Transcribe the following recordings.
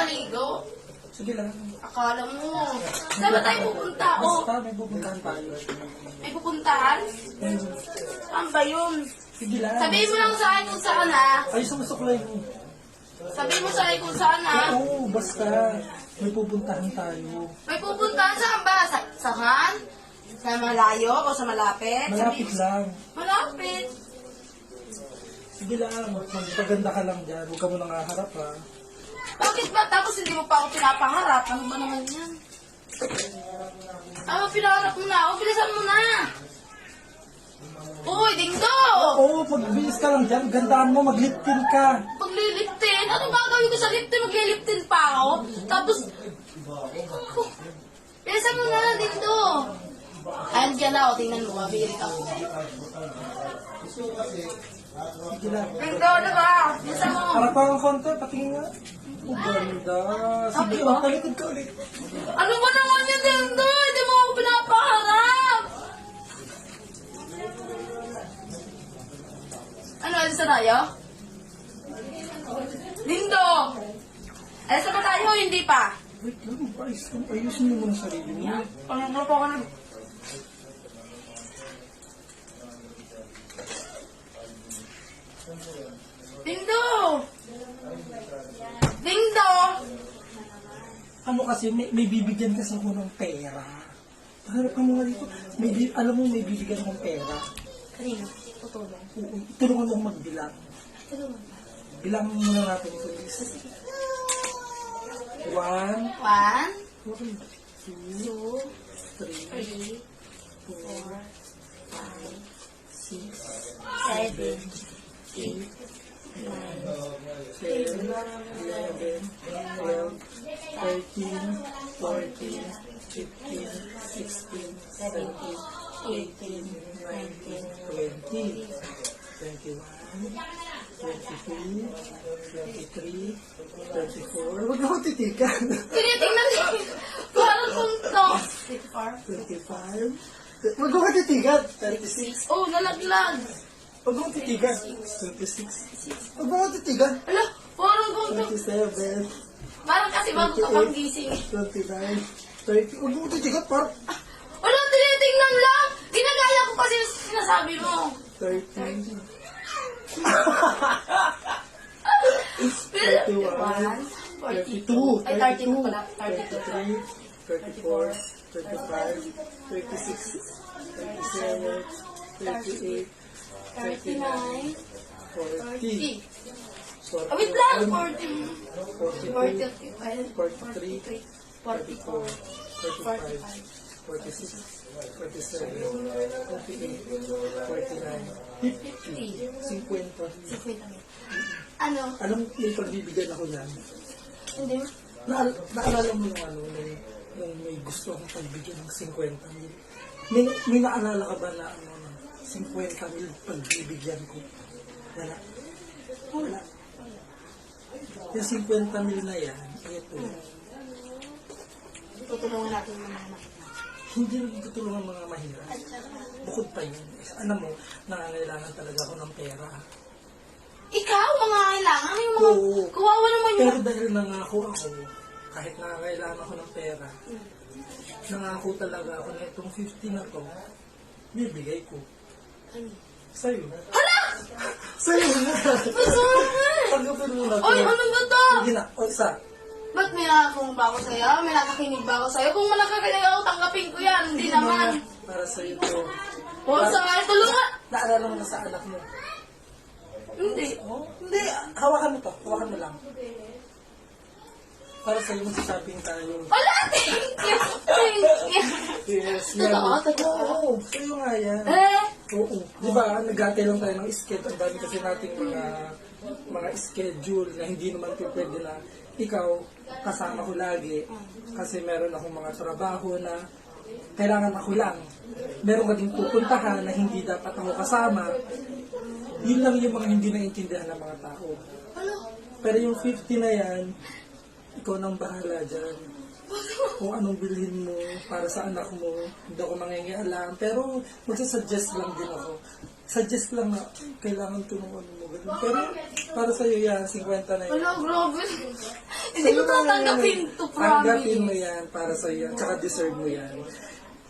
paligo. Sige lang. Akala mo. Saan ba tayo pupunta? Oh, Basta may pupuntahan tayo. may pupuntahan? Saan ba yun? Sige lang. Sabihin mo lang sa akin kung saan ha. Ay, sumusuklay mo. Sabihin mo sa akin kung saan ha. Oo, basta. May pupuntahan tayo. May pupuntahan saan ba? Sa Han? Sa malayo o sa malapit? Malapit lang. Malapit. Sige lang. Magpaganda ka lang dyan. Huwag ka mo nang haharap ha. Bakit ba? Tapos hindi mo pa ako pinapaharap. Ano ba naman yan? Ano, pinaharap mo na ako. Bilisan mo na. Uy, dingdo! Oo, pagbilis ka lang dyan. Gandaan mo, magliptin ka. Pagliliptin? Ano gagawin ko sa liptin? Magliliptin pa ako? Tapos, bilisan mo na, dingdo. Ayan dyan ako. Tingnan mo, mabilis ako. Sige lang. Dingdo, ano ba? Bilisan mo. Harap ka ng konti, patingin nga. Oh, ganda. Sige, talikod ka ulit. Ano ba naman yan, dingdo? Hindi mo ako pinapaharap. Ano, alis na tayo? Lindo! Alis na ba tayo o hindi pa? Wait lang, ayusin mo muna sarili mo. Ano pa ako na? Lindo! Lindo! Ano kasi, may bibigyan kasi ako ng pera. Harap ka mo nga dito. Alam mo, may bibigyan akong pera. Kanino? Tutulong. Oo, tulungan mo akong magbilang. Tulungan. Bilangin muna natin ito, please. 1, 1, 2, 2, 3, 3, 4, 5, 6, 7, 8, 9, 10, 11, 12, 13, 14, 15, 16, 17, 18, 19, 20, 21, 22, 23, 24. Huwag ako titigan. tinitingnan niyo. Parang punto. 25. Huwag ako titigan. 36. Oh, nalaglag. Huwag ako titigan. 26. Huwag ako titigan. Ala, parang punto. 27. Parang kasi bago ka pang gising. 29. 30. Huwag ako titigan. Parang Wala, tinitingnan lang. Ginagaya ko kasi yung sinasabi mo. 30. 1, 32, 42. Ay, 32 32, pala. 32. 33, 34, 35, 36, 37, 38, 39, 40, 40. Wait lang, 40. 42, 43, 44, 45. 46, 47, 48, 49, 50, 50. Ano? Alam mo, may pagbibigyan ako yan. Hindi. Naalala mo yung ano, nung may gusto akong pagbigyan ng 50 mil. May naalala ka ba na ano, 50 mil pagbibigyan ko? Wala. Wala. Yung 50 mil na yan, ito. Tutulungan natin yung mga anak. Hindi rin tutulungan mga mahirap. Bukod pa yun. Alam mo, nangangailangan talaga ako ng pera. Ikaw, mga kailangan. Yung mga Oo. kawawa naman yung... Pero dahil nangako ako, kahit nangangailangan ako ng pera, nangako talaga ako na itong 50 na to, bibigay ko. Ano? Sa'yo. Hala! Sa'yo na! Masama! Tanggapin mo na to. Oy, ano ba to? Sige na, o isa. Ba't may nakakong ba ako sa'yo? May nakakinig ba ako sa'yo? Kung malakakinig ako, tanggapin ko yan. Hindi naman. Para sa'yo to. O, sa nga, tulungan. Naalala mo na sa anak mo. Hindi. Oh, hindi, hawakan mo to. Hawakan mo lang. Para sa'yo magsasabing tayo. Wala, thank you. Thank you. Yes, yan. Totoo, totoo. Oo, sa'yo nga yan. Eh, Oo. Di ba, nag-gatay lang tayo ng schedule. Ang dami kasi nating mga schedule na hindi naman po pwede na ikaw kasama ko lagi. Kasi meron akong mga trabaho na kailangan ako lang. Meron ka din pupuntahan na hindi dapat ako kasama. Yun lang yung mga hindi naintindihan ng mga tao. ano? Pero yung 50 na yan, ikaw nang bahala dyan. kung anong bilhin mo para sa anak mo. Hindi ako mangingialam. Pero magsasuggest lang din ako. Suggest lang na kailangan ito ng ano mo. Ganun. Pero para sa'yo yan, 50 na yan. Wala, grabe. Hindi ko tatanggapin to, Tanggapin mo promise. yan para sa'yo yan. Tsaka deserve mo yan.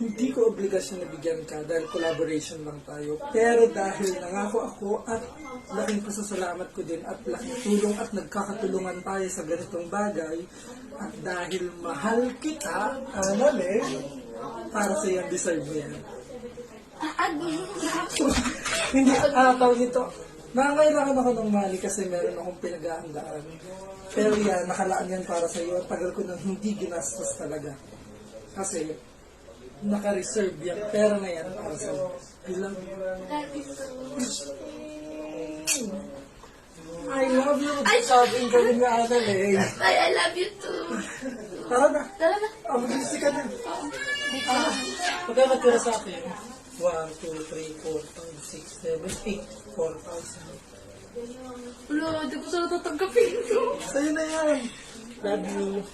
Hindi ko obligasyon na bigyan ka dahil collaboration lang tayo. Pero dahil nangako ako at laking pasasalamat ko din at laking tulong at nagkakatulungan tayo sa ganitong bagay at dahil mahal kita, para sa yan, deserve mo yan. Hindi, tawag nito. Nangangailangan ako ng money kasi meron akong pinag-aandaan. Pero yan, nakalaan yan para sa iyo. Tagal ko nang hindi ginastos talaga. Kasi, naka-reserve yan. Pera na yan para sa iyo. Bilang, I love you. Sabi ko rin nga ata eh. Ay, I love you too. Tara na. Tara na. Mag-isip ka na. Dito. Magkano tira sa akin? 1, 2, 3, 4, 5, 6, 7, 8, 4,000. Wala, hindi ko sana tatanggapin to. Sa'yo na yan. Love you.